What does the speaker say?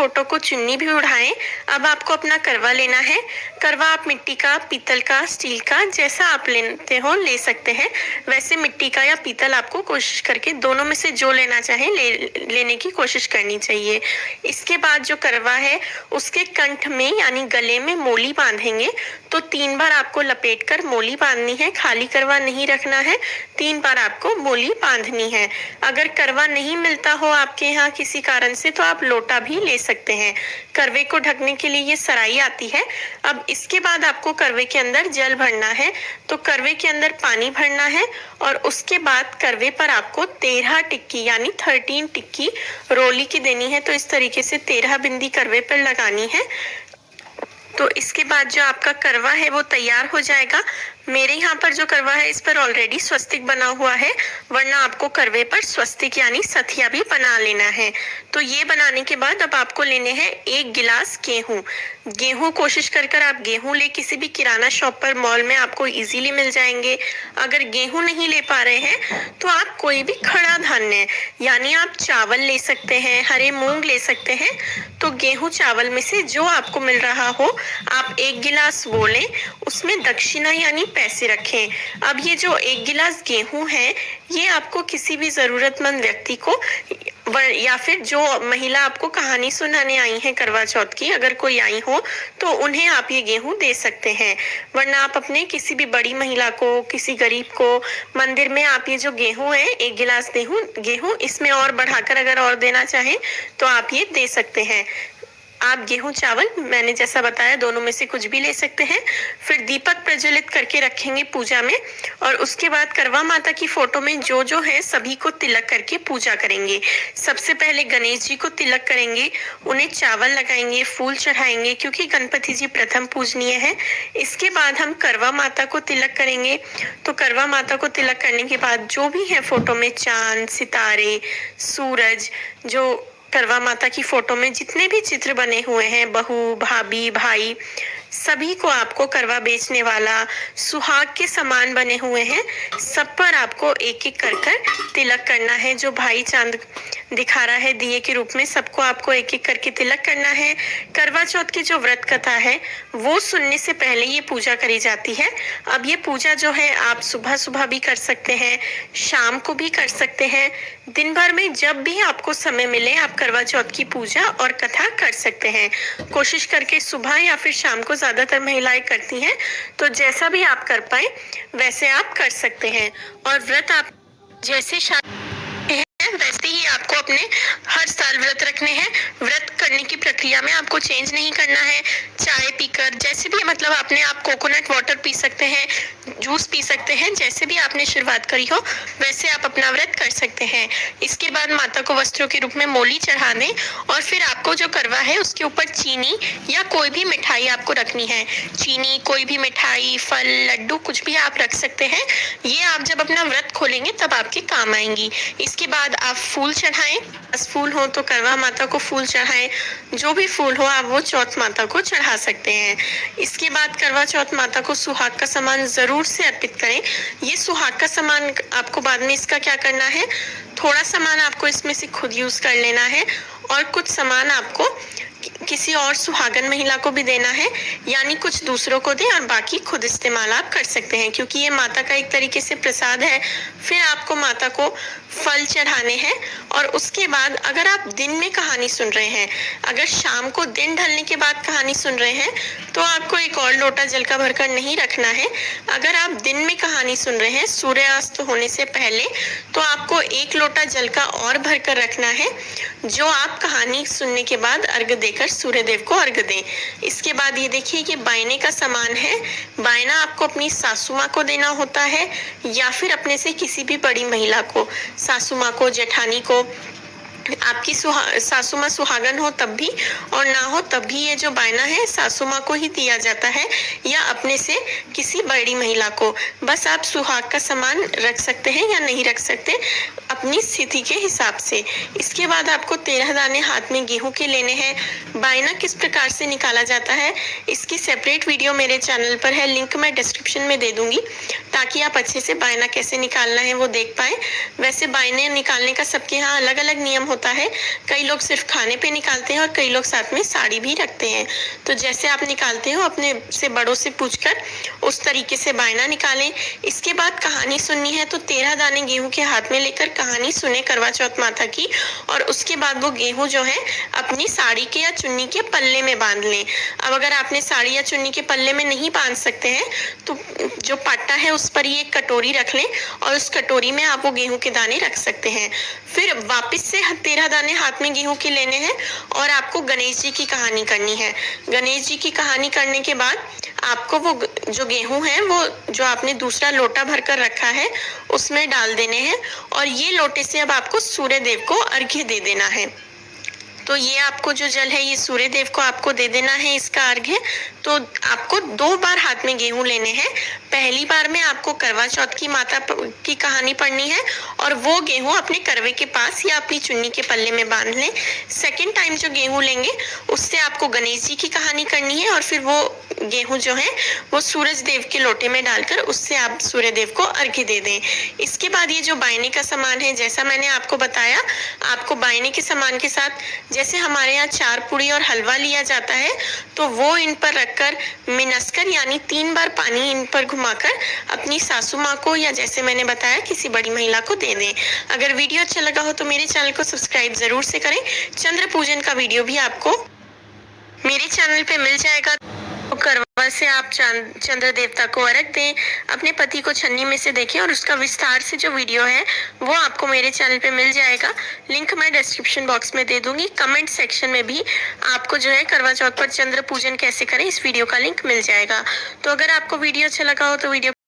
Photo को चुन्नी भी उड़ाएं। अब आपको अपना करवा लेना है। करवा आप मिट्टी का, पीतल का, स्टील का, जैसा आप लेते हो ले सकते हैं। वैसे मिट्टी का या पीतल आपको कोशिश करके दोनों में से जो लेना चाहें लेने की कोशिश करनी चाहिए। इसके बाद जो करवा है उसके कंठ में यानी गले में मोली बांधेंगे। तो 3 बार आपको लपेट कर मोली बांधनी है, खाली करवा नहीं रखना है। 3 बार आपको मोली बांधनी है। अगर करवा नहीं मिलता हो आपके यहाँ किसी कारण से तो आप लोटा भी ले सकते हैं। करवे को ढकने के लिए ये सराई आती है। अब इसके बाद आपको करवे के अंदर जल भरना है। तो करवे के अंदर पानी भरना है और उसके बाद करवे पर आपको 13 टिक्की यानी 13 टिक्की रोली की देनी है। तो इस तरीके से 13 बिंदी करवे पर लगानी है। तो इसके बाद जो आपका करवा है वो तैयार हो जाएगा। मेरे यहाँ पर जो करवा है इस पर ऑलरेडी स्वस्तिक बना हुआ है, वरना आपको करवे पर स्वस्तिक यानी सथिया भी बना लेना है। तो ये बनाने के बाद अब आपको लेने हैं 1 गिलास गेहूं। गेहूं कोशिश कर आप गेहूं ले, किसी भी किराना शॉप पर, मॉल में आपको इजीली मिल जाएंगे। अगर गेहूं नहीं ले पा रहे हैं तो आप कोई भी खड़ा धान्य यानी आप चावल ले सकते हैं, हरे मूंग ले सकते हैं। तो गेहूं चावल में से जो आपको मिल रहा हो आप 1 गिलास वो लें, उसमें दक्षिणा यानी पैसे रखें। अब ये जो 1 गिलास गेहूं है ये आपको किसी भी जरूरतमंद व्यक्ति को या फिर जो महिला आपको कहानी सुनाने आई है करवा चौथ की, अगर कोई आई हो तो उन्हें आप ये गेहूं दे सकते हैं। वरना आप अपने किसी भी बड़ी महिला को, किसी गरीब को, मंदिर में आप ये जो गेहूं है 1 गिलास गेहूं इसमें और बढ़ाकर अगर और देना चाहें तो आप ये दे सकते हैं। आप गेहूं चावल मैंने जैसा बताया दोनों में से कुछ भी ले सकते हैं। फिर दीपक प्रज्वलित करके रखेंगे पूजा में और उसके बाद करवा माता की फोटो में जो जो है सभी को तिलक करके पूजा करेंगे। सबसे पहले गणेश जी को तिलक करेंगे, उन्हें चावल लगाएंगे, फूल चढ़ाएंगे क्योंकि गणपति जी प्रथम पूजनीय है। इसके बाद हम करवा माता को तिलक करेंगे। तो करवा माता को तिलक करने के बाद जो भी है फोटो में चांद, सितारे, सूरज, जो करवा माता की फोटो में जितने भी चित्र बने हुए हैं, बहू, भाभी, भाई, सभी को आपको करवा बेचने वाला, सुहाग के समान बने हुए हैं, सब पर आपको एक एक कर तिलक करना है। जो भाई चांद दिखा रहा है दिए के रूप में, सबको आपको एक एक करके तिलक करना है। करवा चौथ की जो व्रत कथा है वो सुनने से पहले ये पूजा करी जाती है। अब ये पूजा जो है आप सुबह सुबह भी कर सकते हैं, शाम को भी कर सकते हैं, दिन भर में जब भी आपको समय मिले आप करवा चौथ की पूजा और कथा कर सकते हैं। कोशिश करके सुबह या फिर शाम को ज्यादातर महिलाएं करती हैं, तो जैसा भी आप कर पाए वैसे आप कर सकते हैं। और व्रत आप जैसे वैसे ही आपको अपने हर साल व्रत रखने हैं। व्रत करने की प्रक्रिया में आपको चेंज नहीं करना है। चाय पीकर जैसे भी, मतलब आपने आप कोकोनट वाटर पी सकते हैं, जूस पी सकते हैं, जैसे भी आपने शुरुआत करी हो वैसे आप अपना व्रत कर सकते हैं। इसके बाद माता को वस्त्रों के रूप में मोली चढ़ा दें और फिर आपको जो करवा है उसके ऊपर चीनी या कोई भी मिठाई आपको रखनी है। चीनी, कोई भी मिठाई, फल, लड्डू, कुछ भी आप रख सकते हैं। ये आप जब अपना व्रत खोलेंगे तब आपके काम आएंगी। इसके बाद आप फूल चढ़ाएं, बस फूल हो तो करवा माता को फूल चढ़ाएं, जो भी फूल हो आप वो चौथ माता को चढ़ा सकते हैं। इसके बाद करवा चौथ माता को सुहाग का सामान जरूर से अर्पित करें। ये सुहाग का सामान आपको बाद में इसका क्या करना है, थोड़ा सामान आपको इसमें से खुद यूज कर लेना है और कुछ सामान आपको किसी और सुहागन महिला को भी देना है, यानी कुछ दूसरों को दें और बाकी खुद इस्तेमाल आप कर सकते हैं क्योंकि ये माता का एक तरीके से प्रसाद है। फिर आपको माता को फल चढ़ाने हैं और उसके बाद अगर आप दिन में कहानी सुन रहे हैं, अगर शाम को दिन ढलने के बाद कहानी सुन रहे हैं तो आपको एक और लोटा जल का भरकर नहीं रखना है। अगर आप दिन में कहानी सुन रहे हैं सूर्यास्त होने से पहले तो आपको 1 लोटा जल का और भरकर रखना है, जो आप कहानी सुनने के बाद अर्घ देकर सूर्य देव को अर्घ दें। इसके बाद ये देखिए कि बायने का सामान है। बायना आपको अपनी सासू माँ को देना होता है या फिर अपने से किसी भी बड़ी महिला को, सासू माँ को, जेठानी को। आपकी सासू माँ सुहागन हो तब भी और ना हो तब भी ये जो बायना है सासू माँ को ही दिया जाता है या अपने से किसी बड़ी महिला को। बस आप सुहाग का सामान रख सकते हैं या नहीं रख सकते अपनी स्थिति के हिसाब से। इसके बाद आपको 13 दाने हाथ में गेहूं के लेने हैं। बायना किस प्रकार से निकाला जाता है इसकी सेपरेट वीडियो मेरे चैनल पर है, लिंक मैं डिस्क्रिप्शन में दे दूंगी ताकि आप अच्छे से बायना कैसे निकालना है वो देख पाए। वैसे बायने निकालने का सबके यहाँ अलग अलग नियम होता होता है। कई लोग सिर्फ खाने पे निकालते हैं और कई लोग साथ में साड़ी भी रखते हैं। तो जैसे आप निकालते हो अपने से बड़ों से पूछकर उस तरीके से बायना निकालें। इसके बाद कहानी सुननी है तो 13 दाने गेहूं के हाथ में लेकर कहानी सुने करवा चौथ माता की, और उसके बाद वो गेहूं जो है अपनी साड़ी के या चुन्नी के पल्ले में बांध लें। अब अगर आपने साड़ी या चुन्नी के पल्ले में नहीं बांध सकते हैं तो जो पाटा है उस पर ही एक कटोरी रख लें और उस कटोरी में आप वो गेहूं के दाने रख सकते हैं। फिर वापस से 13 दाने हाथ में गेहूं के लेने हैं और आपको गणेश जी की कहानी करनी है। गणेश जी की कहानी करने के बाद आपको वो जो गेहूं है वो जो आपने दूसरा लोटा भरकर रखा है उसमें डाल देने हैं, और ये लोटे से अब आपको सूर्य देव को अर्घ्य दे देना है। तो ये आपको जो जल है ये सूर्य देव को आपको दे देना है इसका अर्घ्य। तो आपको 2 बार हाथ में गेहूं लेने हैं। पहली बार में आपको करवा चौथ की माता की कहानी पढ़नी है और वो गेहूं अपने करवे के पास या अपनी चुन्नी के पल्ले में बांध लें। सेकंड टाइम जो गेहूं लेंगे उससे आपको गणेश जी की कहानी करनी है और फिर वो गेहूं जो है वो सूरज देव के लोटे में डालकर उससे आप सूर्य देव को अर्घ्य दे दें। इसके बाद ये जो बायने का सामान है, जैसा मैंने आपको बताया, आपको बायने के सामान के साथ जैसे हमारे यहाँ 4 पूड़ी और हलवा लिया जाता है तो वो इन पर रखकर मिनसकर यानी 3 बार पानी इन पर घुमाकर अपनी सासू माँ को या जैसे मैंने बताया किसी बड़ी महिला को दे दें। अगर वीडियो अच्छा लगा हो तो मेरे चैनल को सब्सक्राइब जरूर से करें। चंद्र पूजन का वीडियो भी आपको मेरे चैनल पे मिल जाएगा। तो करवा से आप चंद्र देवता को अर्घ दें, अपने पति को छन्नी में से देखें और उसका विस्तार से जो वीडियो है वो आपको मेरे चैनल पे मिल जाएगा। लिंक मैं डिस्क्रिप्शन बॉक्स में दे दूंगी। कमेंट सेक्शन में भी आपको जो है करवा चौथ पर चंद्र पूजन कैसे करें इस वीडियो का लिंक मिल जाएगा। तो अगर आपको वीडियो अच्छा लगा हो तो वीडियो